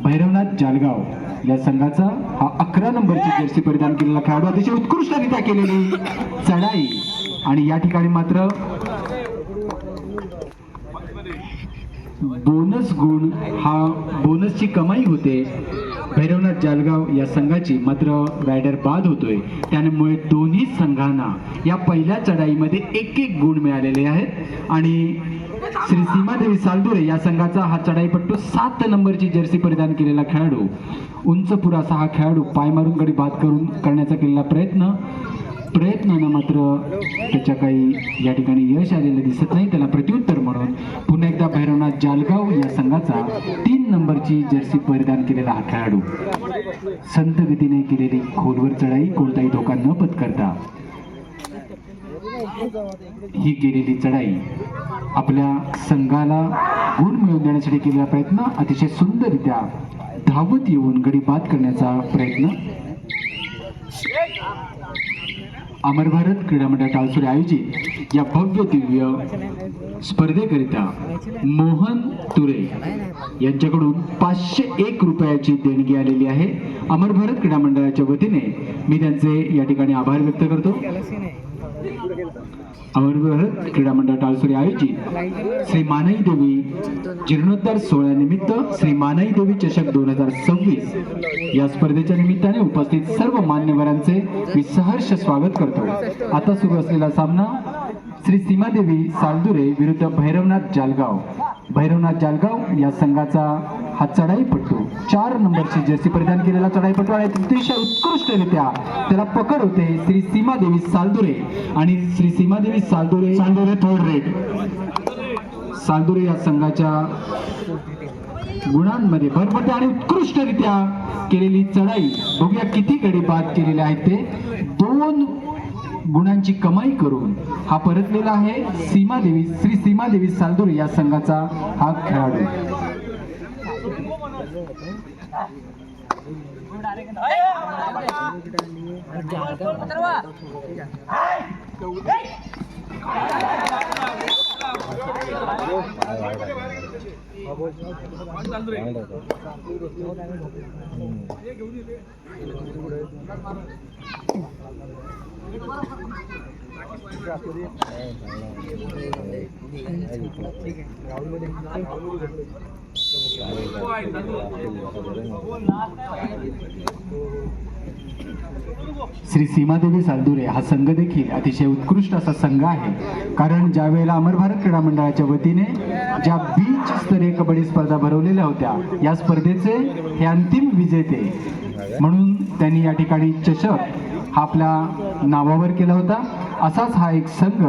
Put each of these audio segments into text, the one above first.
भैरवनाथ जालगाव या संघाचा हा 11 नंबरची जर्सी परिधान केलेला खेळाडू, अतिशय उत्कृष्टरित्या केलेली चढाई आणि या ठिकाणी मात्र बोनस गुण, हा बोनसची कमाई होते भैरवनाथ जालगाव या संघाची, मात्र रायडर बाद होतोय. त्यामुळे दोन्ही संघांना या पहिल्या चढाईमध्ये एक एक गुण मिळालेले आहेत आणि श्री सीमादेवी सालदुरे या संघाचा हा चढाईपट्टू 7 नंबरची जर्सी परिधान केलेला खेळाडू, उंच पुरासा हा खेळाडू पाय मारून गडी बाद करण्याचा केलेला प्रयत्नानं मात्र त्याच्या काही या ठिकाणी यश आलेलं दिसत नाही. त्याला प्रत्युत्तर म्हणून पुन्हा एकदा भैरवनाथ जालगाव या संघाचा 3 नंबरची जर्सी परिधान केलेला हा खेळाडू, संत गतीने केलेली खोलवर चढाई कोणताही धोका न पत्करता ही केलेली चढाई आपल्या संघाला गुण मिळवून देण्यासाठी केलेला प्रयत्न, अतिशय सुंदररित्या धावत येऊन गडी बाद करण्याचा प्रयत्न. अमर भारत क्रीडा मंडळ टाळसुरे आयोजित या भव्य दिव्य स्पर्धेकरिता मोहन तुरे यांच्याकडून 501 रुपयाची देणगी आलेली आहे. अमर भारत क्रीडा मंडळाच्या वतीने मी त्यांचे या ठिकाणी आभार व्यक्त करतो. अमर भारत क्रीडा मंडळ टाळसुरे आयोजित श्री मानाई देवी जीर्णोद्धार सोहळ्यानिमित्त श्री मानाई देवी चषक 2026 या स्पर्धेच्या निमित्ताने उपस्थित सर्व मान्यवरांचे मी सहर्ष स्वागत करतो. आता सुरू असलेला सामना श्री सीमादेवी सालदुरे विरुद्ध भैरवनाथ जालगाव. भैरवनाथ जालगाव या संघाचा हा चढाईपट्टू 4 नंबरची जर्सी परिधान केलेला चढाईपट्टू आहे. अतिशय उत्कृष्टरित्या त्याला पकड होते श्री सीमादेवी सालदुरे आणि श्री सीमादेवी सालदुरे थर्ड रेट सालदुरे या संघाच्या गुणांमध्ये भर पडते आणि उत्कृष्टरित्या केलेली चढाई. बघूया किती गडी बाद केलेले आहेत ते. 2 गुणांची कमाई करून हा परतलेला आहे श्री सीमादेवी सालदुरे या संघाचा हा खेळाडू. श्री सीमादेवी सालदुरे हा संघ देखील अतिशय उत्कृष्ट असा संघ आहे, कारण ज्या वेळेला अमर भारत क्रीडा मंडळाच्या वतीने ज्या बीच स्तरीय कबड्डी स्पर्धा भरवलेल्या होत्या, या स्पर्धेचे हे अंतिम विजेते म्हणून त्यांनी या ठिकाणी चषक हा आपल्या नावावर केला होता. असाच हा एक संघ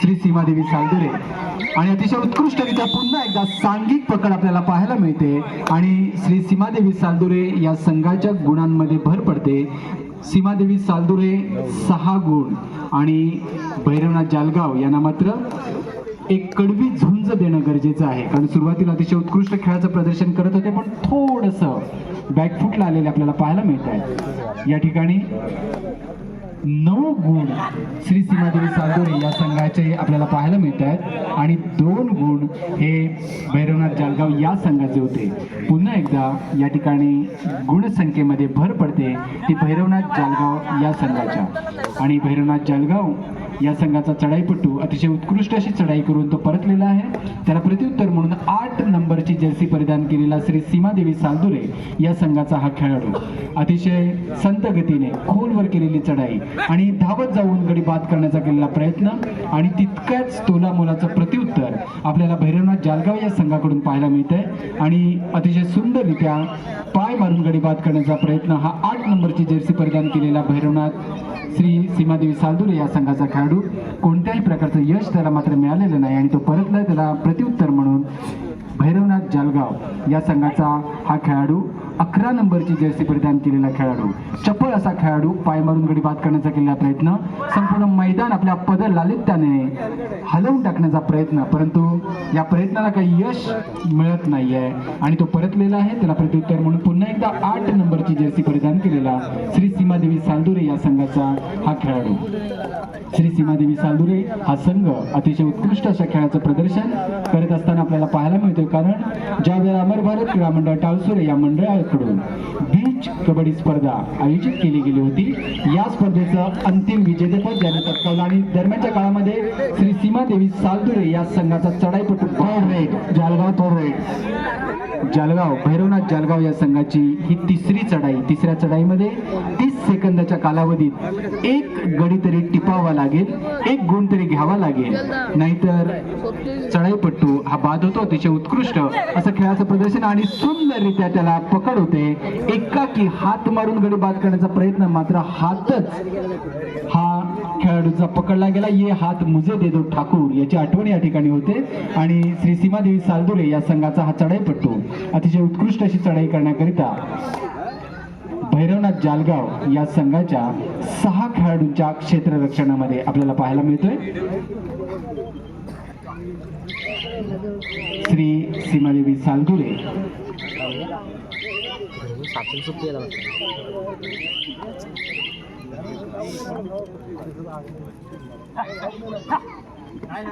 श्री सीमादेवी सालदुरे आणि अतिशय उत्कृष्टरित्या पुन्हा एकदा सांघिक पकड आपल्याला पाहायला मिळते आणि श्री सीमादेवी सालदुरे या संघाच्या गुणांमध्ये भर पडते. सीमादेवी सालदुरे 6 गुण आणि भैरवनाथ जालगाव यांना मात्र एक कडवी झुंज देणं गरजेचं आहे, कारण सुरुवातीला अतिशय उत्कृष्ट खेळाचं प्रदर्शन करत होते, पण थोडंसं बॅकफुटला आलेले आपल्याला पाहायला मिळत आहे. या ठिकाणी 9 गुण श्री सीमादेवी सालदुरे या संघाचे आपल्याला पाहायला मिळत आहेत आणि 2 गुण हे भैरवनाथ जालगाव या संघाचे होते. पुन्हा एकदा या ठिकाणी गुणसंख्येमध्ये भर पडते ती भैरवनाथ जालगाव या संघाच्या आणि भैरवनाथ जालगाव या संघाचा चढाईपट्टू अतिशय उत्कृष्ट अशी चढाई करून तो परतलेला आहे. त्याला प्रत्युत्तर म्हणून 8 नंबरची जर्सी परिधान केलेला श्री सीमादेवी सालदुरे या संघाचा हा खेळाडू, अतिशय संत गतीने खोलवर केलेली चढाई आणि धावत जाऊन गडी बाद करण्याचा केलेला प्रयत्न आणि तितक्याच तोलामोलाचं प्रत्युत्तर आपल्याला भैरवनाथ जालगाव या संघाकडून पाहायला मिळतंय आणि अतिशय सुंदररित्या पाय मारून गडी बाद करण्याचा प्रयत्न हा 8 नंबरची जर्सी परिधान केलेला भैरवनाथ श्री सीमादेवी सालदुरे या संघाचा खेळाडू. कोणत्याही प्रकारचं यश त्याला मात्र मिळालेलं नाही आणि तो परतलाय. त्याला प्रत्युत्तर म्हणून भैरवनाथ जालगाव या संघाचा हा खेळाडू 11 नंबरची जर्सी परिधान केलेला खेळाडू, चपळ असा खेळाडू, पाय मारून गडी बाद करण्याचा केलेला प्रयत्न, संपूर्ण मैदान आपल्या पद लालित्याने हलवून टाकण्याचा प्रयत्न, परंतु या प्रयत्नाला काही यश मिळत नाहीये आणि तो परतलेला आहे. त्याला प्रत्युत्तर म्हणून पुन्हा एकदा 8 नंबरची जर्सी परिधान केलेला श्री सीमादेवी सालदुरे या संघाचा हा खेळाडू. श्री सीमादेवी सालदुरे हा संघ अतिशय उत्कृष्ट अशा खेळाचं प्रदर्शन करत असताना आपल्याला पाहायला मिळतोय, कारण ज्या वेळेला अमर भारत क्रीडा मंडळ टाळसुरे या मंडळाकडून बीच कबड्डी स्पर्धा आयोजित केली गेली होती, या स्पर्धेचं अंतिम विजेतेपद ज्याने पटकावलं आणि दरम्यानच्या काळामध्ये श्री सीमादेवी सालदुरे या संघाचा चढाईपटू जालगाव भैरवनाथ जालगाव या संघाची ही तिसरी चढाई. तिसऱ्या चढाईमध्ये 30 सेकंदाच्या कालावधीत एक गडी तरी टिपावा लागेल, एक गुण तरी घ्यावा लागेल, नाहीतर चढाईपट्टू हा बाद होतो. अतिशय उत्कृष्ट असं खेळाचं प्रदर्शन आणि सुंदररित्या त्याला पकड होते. एकाकी हात मारून गडी बाद करण्याचा प्रयत्न, मात्र हातच हा खेळाडूचा पकडला गेला. ये हात मुझे दे दो ठाकूर याची आठवण या ठिकाणी होते आणि श्री सीमादेवी सालदुरे या संघाचा हा चढाईपट्टू अतिशय उत्कृष्ट अशी चढाई करण्याकरिता भैरवनाथ जालगाव या संघाच्या 6 खेळाडूंच्या क्षेत्ररक्षणामध्ये आपल्याला पाहायला मिळतोय. श्री सीमादेवी सालदुरे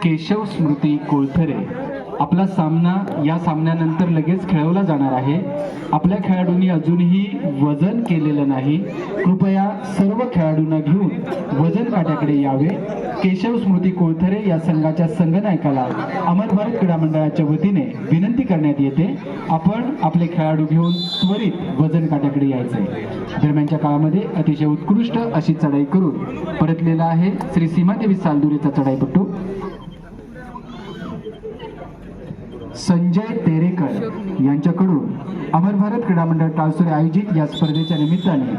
केशव स्मृती कोळथरे आपला सामना या सामन्यानंतर लगेच खेळवला जाणार आहे. आपल्या खेळाडूंनी अजूनही वजन केलेलं नाही. कृपया सर्व खेळाडूंना घेऊन वजन काट्याकडे यावे. केशव स्मृती कोळथरे या संघाच्या संघनायकाला अमर भारत क्रीडा मंडळाच्या वतीने विनंती करण्यात येते, आपण आपले खेळाडू घेऊन त्वरित वजन काट्याकडे यायचे. दरम्यानच्या काळामध्ये अतिशय उत्कृष्ट अशी चढाई करून परतलेला आहे श्री सीमादेवी सालदुरेचा चढाईपट्टू. संजय तेरेकर यांच्याकडून अमर भारत क्रीडा मंडळ टाळसुरे आयोजित या स्पर्धेच्या निमित्ताने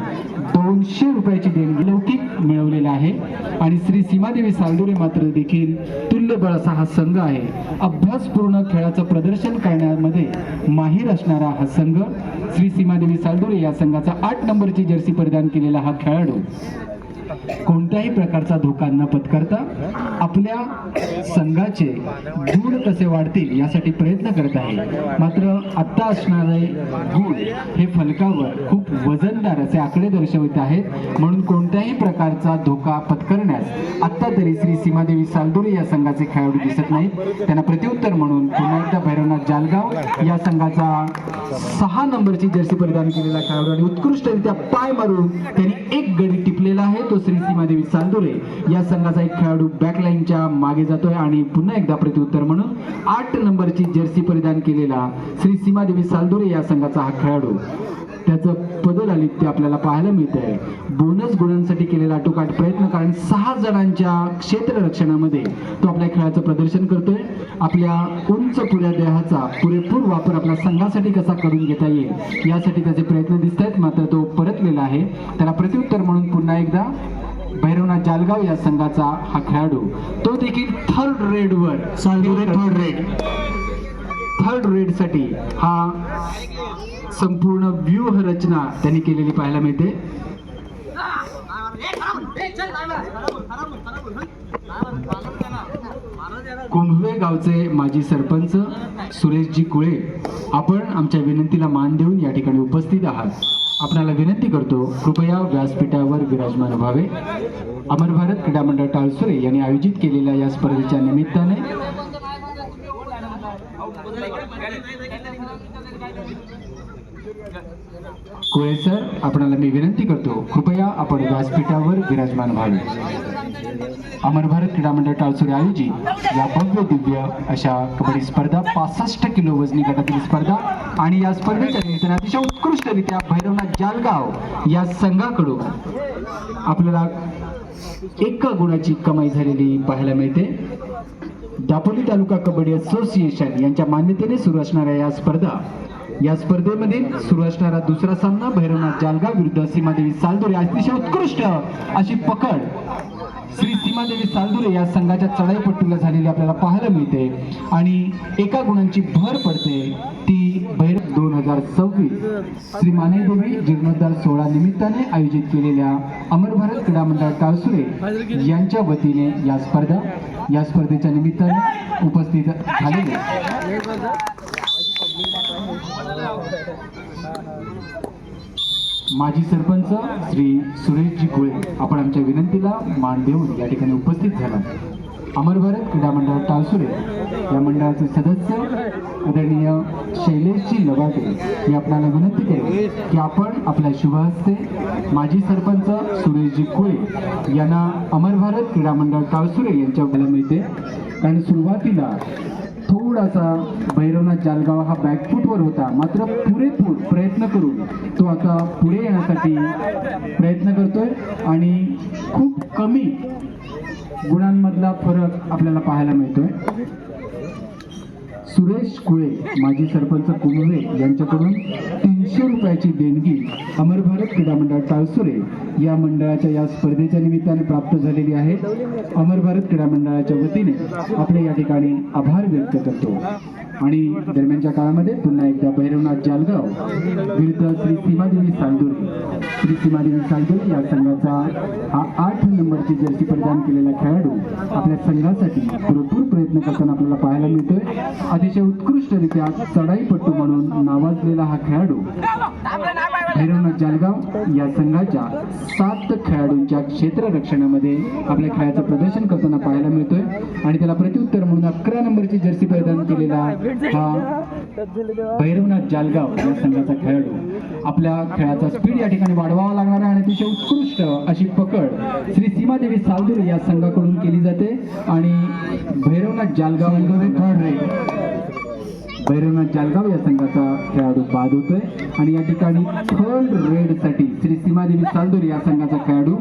200 रुपयाची देणगी लौकिक मिळवलेला आहे आणि श्री सीमादेवी सालदुरे मात्र देखील तुल्यबळ असा हा संघ आहे. अभ्यासपूर्ण खेळाचं प्रदर्शन करण्यामध्ये माहीर असणारा हा संघ श्री सीमादेवी सालदुरे या संघाचा 8 नंबरची जर्सी परिधान केलेला हा खेळाडू कोणत्याही प्रकारचा धोका न पत्करता आपल्या संघाचे गुण कसे वाढतील यासाठी प्रयत्न करत आहे. मात्र आता असणारे गुण हे फलकावर खूप वजनदार असे आकडे दर्शवित आहेत, म्हणून कोणत्याही प्रकारचा धोका पत्करण्यास आता तरी श्री सीमादेवी सालदुरे या संघाचे खेळाडू दिसत नाहीत. त्यांना प्रत्युत्तर म्हणून पुन्हा एकदा भैरवनाथ जालगाव या संघाचा 6 नंबरची जर्सी परिधान केलेला खेळाडू आणि उत्कृष्टरित्या पाय मारून त्यांनी एक गडी टिपलेला आहे. तो श्री सीमादेवी सालदुरे या संघाचा एक खेळाडू बॅकलाईनच्या मागे जातोय आणि पुन्हा एकदा प्रत्युत्तर म्हणून 8 नंबरची जर्सी परिधान केलेला श्री सीमादेवी सालदुरे या संघाचा हा खेळाडू त्याचं पदलालित्य आपल्याला पाहायला मिळतंय. बोनस गुणांसाठी केलेला आटोकाट प्रयत्न, कारण 6 जणांच्या क्षेत्ररक्षणामध्ये तो आपल्या खेळाचं प्रदर्शन करतोय. आपल्या उंच पुऱ्या देहाचा पुरेपूर वापर आपल्या संघासाठी कसा करून घेता येईल यासाठी त्याचे प्रयत्न दिसत आहेत, मात्र तो परतलेला आहे. त्याला प्रत्युत्तर म्हणून पुन्हा एकदा भैरवनाथ जालगाव या संघाचा हा खेळाडू, तो देखील थर्ड रेड साठी हा संपूर्ण व्यूह रचना त्यांनी केलेली पाहायला मिळते. कुंभवे गावचे माजी सरपंच सुरेशजी कुळे आपण आमच्या विनंतीला मान देऊन या ठिकाणी उपस्थित आहात. आपणाला विनंती करतो, कृपया व्यासपीठावर विराजमान व्हावे. अमर भारत क्रीडा मंडळ टाळसुरे यांनी आयोजित केलेल्या या स्पर्धेच्या निमित्ताने कोळे सर, आपणाला मी विनंती करतो, कृपया आपण व्यासपीठावर विराजमान व्हावे. अमर भारत क्रीडा मंडळ टाळसुरे आयोजित या भव्य दिव्य अशा कबड्डी स्पर्धा 65 किलो वजनी गटातील स्पर्धा आणि या स्पर्धेच्या निमित्ताने अतिशय उत्कृष्टरित्या भैरवनाथ जालगाव या संघाकडून आपल्याला 1 गुणाची कमाई झालेली पाहायला मिळते. दापोली तालुका कबड्डी असोसिएशन यांच्या मान्यतेने सुरू असणाऱ्या या स्पर्धेमध्ये सुरू असणारा दुसरा सामना भैरवनाथ जालगाव विरुद्ध सीमादेवी सालदुरे. अतिशय उत्कृष्ट अशी पकड श्री सीमादेवी सालदुरे या संघाच्या चढाईपट्टूला झालेली आपल्याला पाहायला मिळते आणि 1 गुणांची भर पडते ती 2000 2026 श्री मानाईदेवी जीर्णोद्धार सोहळा निमित्ताने आयोजित केलेल्या अमर भारत क्रीडा मंडळ टाळसुरे यांच्या वतीने या स्पर्धेच्या निमित्ताने उपस्थित झालेले माजी सरपंच श्री सुरेशजी गोळे आपण आमच्या विनंतीला मान देऊन या ठिकाणी उपस्थित झाला. अमर भारत क्रीडा मंडळ टाळसुरे या मंडळाचे सदस्य आदरणीय शैलेशजी लवाटे मी आपल्याला विनंती करेन की आपण आपल्या शुभ हस्ते माजी सरपंच सुरेशजी गोळे यांना अमर भारत क्रीडा मंडळ टाळसुरे यांच्या मिळते. कारण सुरुवातीला थोडासा भैरवनाथ जालगाव हा बॅकफूटवर होता, मात्र पुरेपूर प्रयत्न करून तो आता पुढे येण्यासाठी प्रयत्न करतोय आणि खूप कमी गुणांमधला फरक आपल्याला पाहायला मिळतोय. सुरेश कुळे माजी सरपंच कुंभवे यांच्याकडून 300 रुपयाची देणगी अमर भारत क्रीडा मंडळ टाळसुरे या मंडळाच्या या स्पर्धेच्या निमित्ताने प्राप्त झालेली आहे. अमर भारत क्रीडा मंडळाच्या वतीने आपले या ठिकाणी आभार व्यक्त करतो. आणि दरम्यानच्या काळामध्ये पुन्हा एकदा भैरवनाथ जालगाव विरुद्ध श्री सीमादेवी सालदुरे या संघाचा हा 8 नंबरची जर्सी परिधान केलेला खेळाडू आपल्या संघासाठी भरपूर प्रयत्न करताना आपल्याला पाहायला मिळतोय. अतिशय उत्कृष्टरित्या चढाईपट्टू म्हणून नावाजलेला हा खेळाडू भैरवनाथ जालगाव या संघाच्या 7 खेळाडूंच्या क्षेत्ररक्षणामध्ये आपल्या खेळाचं प्रदर्शन करताना पाहायला मिळतोय. आणि त्याला प्रत्युत्तर म्हणून 11 नंबरची जर्सी परिधान केलेला हा भैरवनाथ जालगाव या संघाचा खेळाडू आपल्या खेळाचा स्पीड या ठिकाणी वाढवावा लागणार आहे. आणि अतिशय उत्कृष्ट अशी पकड श्री सीमादेवी सालदुरे या संघाकडून केली जाते आणि भैरवनाथ जालगाव या संघाचा खेळाडू बाद होतोय. आणि या ठिकाणी थर्ड रेडसाठी श्री सीमादेवी सालदुरे या संघाचा खेळाडू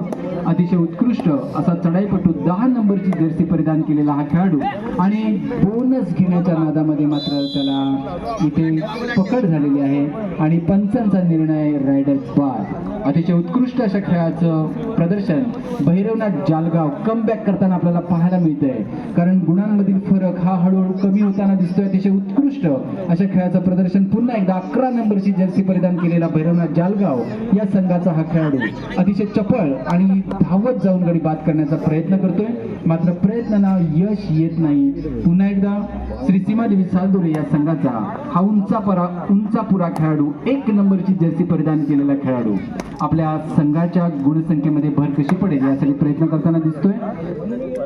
अतिशय उत्कृष्ट असा चढाईपटू 10 नंबरची जर्सी परिधान केलेला हा खेळाडू आणि बोनस घेण्याच्या नादामध्ये मात्र त्याला इथे पकड झालेली आहे आणि पंचांचा निर्णय रायडर बाद. अतिशय उत्कृष्ट अशा खेळाचं प्रदर्शन भैरवनाथ जालगाव कमबॅक करताना आपल्याला पाहायला मिळतंय. कारण गुणांमधील फरक हा हळूहळू कमी होताना दिसतोय. अतिशय उत्कृष्ट अशा खेळाचं प्रदर्शन पुन्हा एकदा 11 नंबरची जर्सी परिधान केलेला भैरवनाथ जालगाव या संघाचा हा खेळाडू अतिशय चपळ आणि धावत जाऊन गडी बाद करण्याचा प्रयत्न करतोय, मात्र प्रयत्नांना यश येत नाही. पुन्हा एकदा श्री सीमादेवी सालदुरे या संघाचा हा उंचापुरा खेळाडू 1 नंबरची जर्सी परिधान केलेला खेळाडू आपल्या संघाच्या गुणसंख्येमध्ये भर कशी पडेल यासाठी प्रयत्न करताना दिसतोय.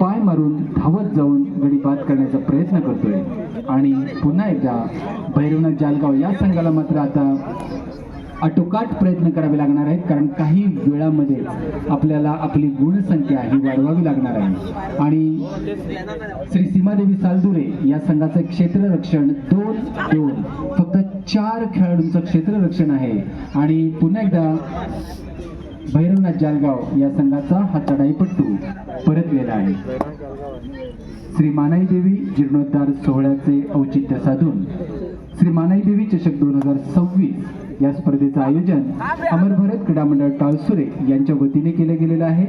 पाय मारून धावत जाऊन गडी बाद करण्याचा प्रयत्न करतोय. आणि पुन्हा एकदा भैरवनाथ जालगाव या संघाला मात्र आता आटोकाट प्रयत्न करावे लागणार आहेत. कारण काही वेळामध्ये आपल्याला आपली गुणसंख्या ही वाढवावी लागणार आहे. आणि श्री सीमादेवी सालदुरे या संघाचं क्षेत्ररक्षण 2-2 फक्त 4 खेळाडूंचं क्षेत्ररक्षण आहे. आणि पुन्हा एकदा भैरवनाथ जालगाव या संघाचा हा चढाईपट्टू परतलेला आहे. श्री मानाईदेवी जीर्णोद्धार सोहळ्याचे औचित्य साधून श्री मानाईदेवी चषक 2026 या स्पर्धेचं आयोजन अमर भारत क्रीडा मंडळ टाळसुरे यांच्या वतीने केले गेलेलं आहे.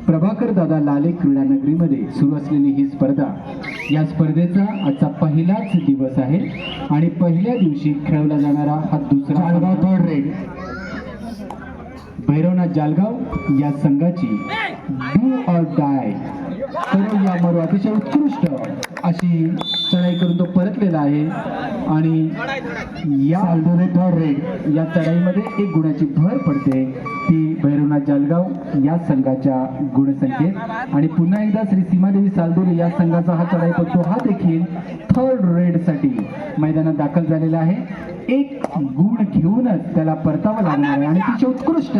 प्रभाकर दादा लाले क्रीडा नगरीमध्ये सुरू असलेली ही स्पर्धा या स्पर्धेचा आजचा पहिलाच दिवस आहे आणि पहिल्या दिवशी खेळवला जाणारा हा दुसरा थर्ड रेड भैरवनाथ जालगाव या संघाची डू ऑर डाय करो या मरो अतिशय उत्कृष्ट अशी चढाई करून तो परतलेला आहे. आणि या थर्ड रेड या चढाईमध्ये 1 गुणाची भर पडते ती भैरवनाथ जालगाव या संघाच्या गुणसंख्येत. आणि पुन्हा एकदा श्री सीमादेवी सालदुरे या संघाचा हा चढाईपट्टू हा देखील थर्ड रेडसाठी मैदानात दाखल झालेला आहे. 1 गुण घेऊनच त्याला परतावा लागणार आहे आणि तिच्या उत्कृष्ट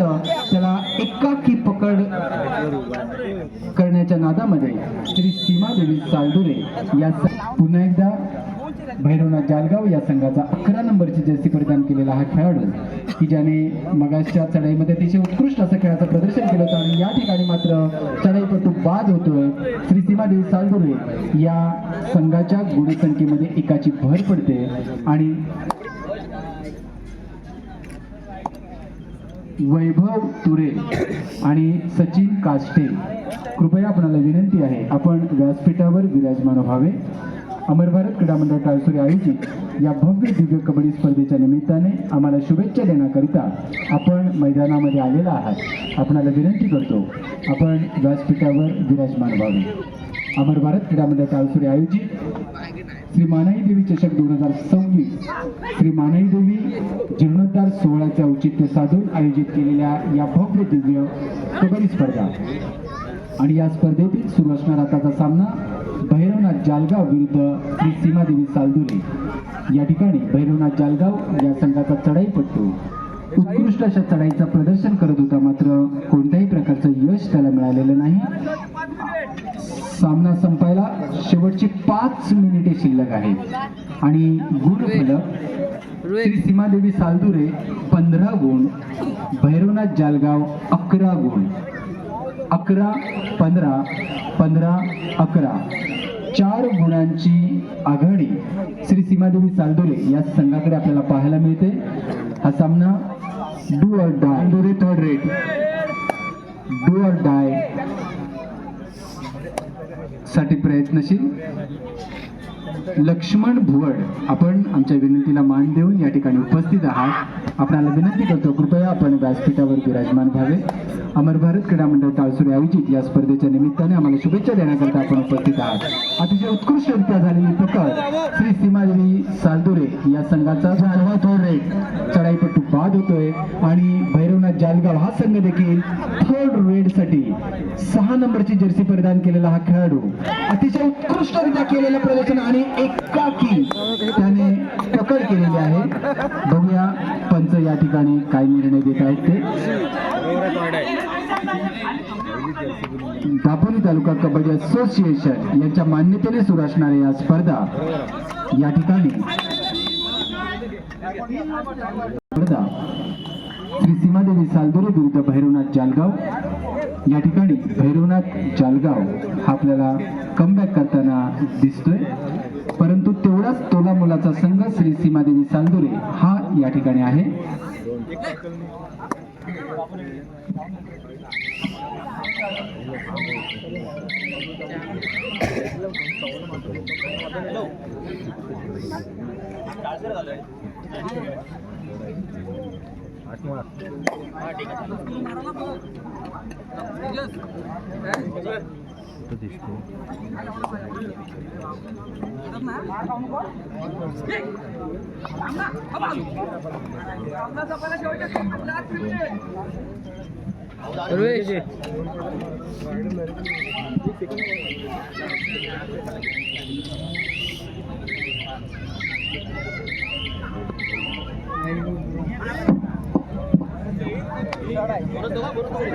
त्याला एकाकी पकड करण्याच्या नादामध्ये श्री सीमादेवी सालदुरे या पुन्हा एकदा भैरवनाथ जालगाव या संघाचा 11 नंबरची जर्सी परिधान केलेला हा खेळाडू की ज्याने मगाच्या चढाईमध्ये अतिशय उत्कृष्ट असं खेळाचं प्रदर्शन केलं होतं आणि या ठिकाणी मात्र चढाईपटू बाद होतोय. श्री सीमादेवी सालदुरे या संघाच्या गुणसंख्येमध्ये 1ची भर पडते. आणि वैभव तुरे आणि सचिन काष्टे कृपया आपणाला विनंती आहे आपण व्यासपीठावर विराजमान व्हावे. अमर भारत क्रीडा मंडळ टाळसुरे आयोजित या भव्य दिव्य कबड्डी स्पर्धेच्या निमित्ताने आम्हाला शुभेच्छा देण्याकरिता आपण मैदानामध्ये आलेला आहात. आपणाला विनंती करतो आपण व्यासपीठावर विराजमान व्हावे. अमर भारत क्रीडा मंडळ ताळसुरे आयोजित श्री मानाई देवी चषक 2026 श्री मानाई देवी जीर्णोद्धार सोहळ्याचे औचित्य साधून आयोजित केलेल्या या भव्य दिव्य कबड्डी स्पर्धा आणि या स्पर्धेतील सुरू असणारा आताचा सामना भैरवनाथ जालगाव विरुद्ध श्री सीमादेवी सालदुरे. या ठिकाणी भैरवनाथ जालगाव या संघाचा चढाईपट्टू उत्कृष्ट अशा चढाईचं प्रदर्शन करत होता, मात्र कोणत्याही प्रकारचं यश त्याला मिळालेलं नाही. सामना संपायला शेवटची 5 मिनिटे शिल्लक आहेत आणि गुणफलक श्री सीमादेवी सालदुरे 15 गुण, भैरवनाथ जालगाव 11 गुण. 11, 15, 15, 11 4 गुणांची आघाडी श्री सीमादेवी सालदुरे या संघाकडे आपल्याला पाहायला मिळते. हा सामना do or die third rate do or die साठी प्रयत्नशील लक्ष्मण भुवड आपण आमच्या विनंतीला मान देऊन या ठिकाणी उपस्थित आहात. आपल्याला विनंती करतो कृपया आपण व्यासपीठावर विराजमान व्हावे. अमर भारत क्रीडा मंडळ ताळसुरे आयोजित या स्पर्धेच्या निमित्ताने आम्हाला शुभेच्छा देण्याकरता आपण उपस्थित आहात. अतिशय उत्कृष्टरित्या झालेली पकड श्री सीमादेवी सालदुरे या संघाचा जालगाव थर्ड रेट चढाईपट्टू बाद होतोय आणि भैरवनाथ जालगाव हा संघ देखील थर्ड रेडसाठी 6 नंबरची जर्सी परिधान केलेला हा खेळाडू अतिशय उत्कृष्टरित्या केलेलं प्रदर्शन आणि एकाकी त्याने पकड केलेली आहे. बघूया पंच या ठिकाणी काय निर्णय देत आहेत ते. दापोली तालुका कबड्डी असोसिएशन यांच्या मान्यतेने सुरू असणाऱ्या या स्पर्धा या ठिकाणी श्री सीमादेवी सालदुरे विरुद्ध भैरवनाथ जालगाव. या ठिकाणी भैरवनाथ जालगाव हा आपल्याला कमबॅक करताना दिसतोय, परंतु तेवढाच तोला मुलाचा संघ श्री सीमादेवी सालदुरे हा या ठिकाणी आहे.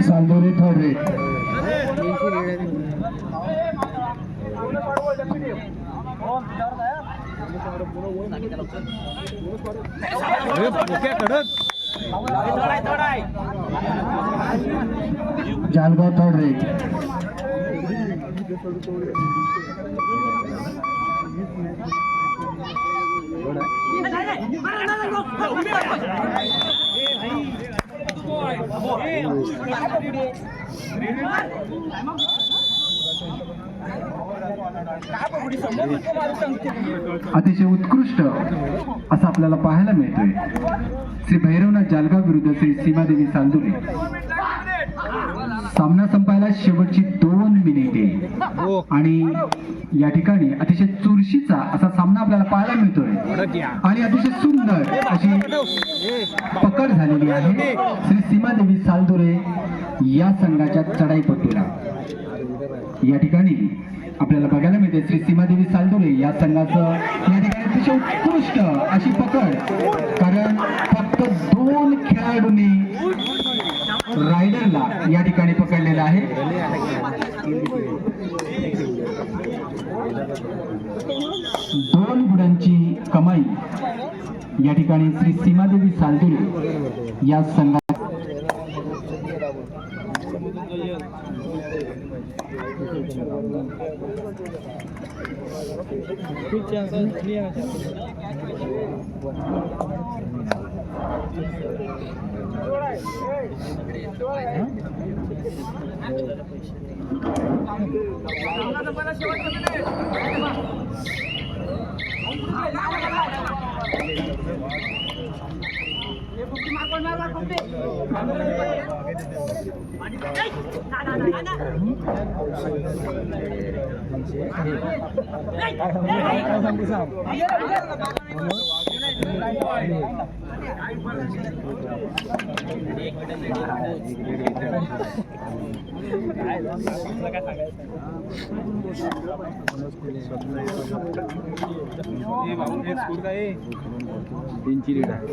सालदुरे third rate Jalgaon third rate अतिशय उत्कृष्ट असं आपल्याला पाहायला मिळतोय. श्री भैरवनाथ जालगाव विरुद्ध श्री सीमादेवी सालदुरे. सामना संपायला शेवटची 2 मिनिटे आणि या ठिकाणी अतिशय चुरशीचा असा सामना आपल्याला पाहायला मिळतोय आणि अतिशय सुंदर अशी पकड झालेली आहे श्री सीमादेवी सालदुरे या संघाच्या चढाईपट्टूला. या ठिकाणी आपल्याला बघायला मिळते श्री सीमादेवी सालदुरे या संघाचं या ठिकाणी अतिशय उत्कृष्ट अशी पकड, कारण फक्त 2 खेळाडूंनी रायडरला या ठिकाणी पकडलेला आहे. 2 गुणांची कमाई या ठिकाणी श्री सीमादेवी सालदुरे या संघात. तीनची लीड आहे.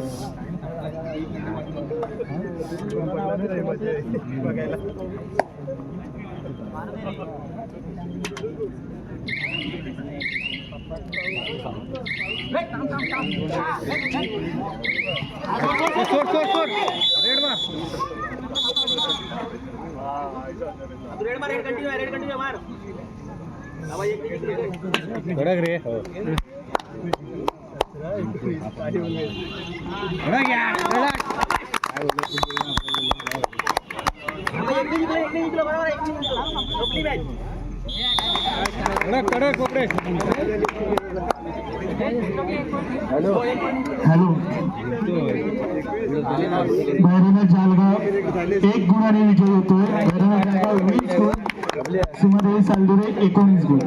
कडक रे. कडक कोपरे. हॅलो हॅलो भैरवनाथ जालगाव 1 गुणाने विजय होतोय. भैरवनाथ जालगाव 20 गुण, सीमादेवी सालदुरे 19 गुण.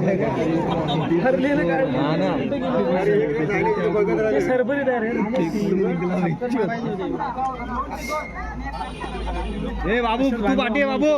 ए बाबू तू पाठी आहे बाबू.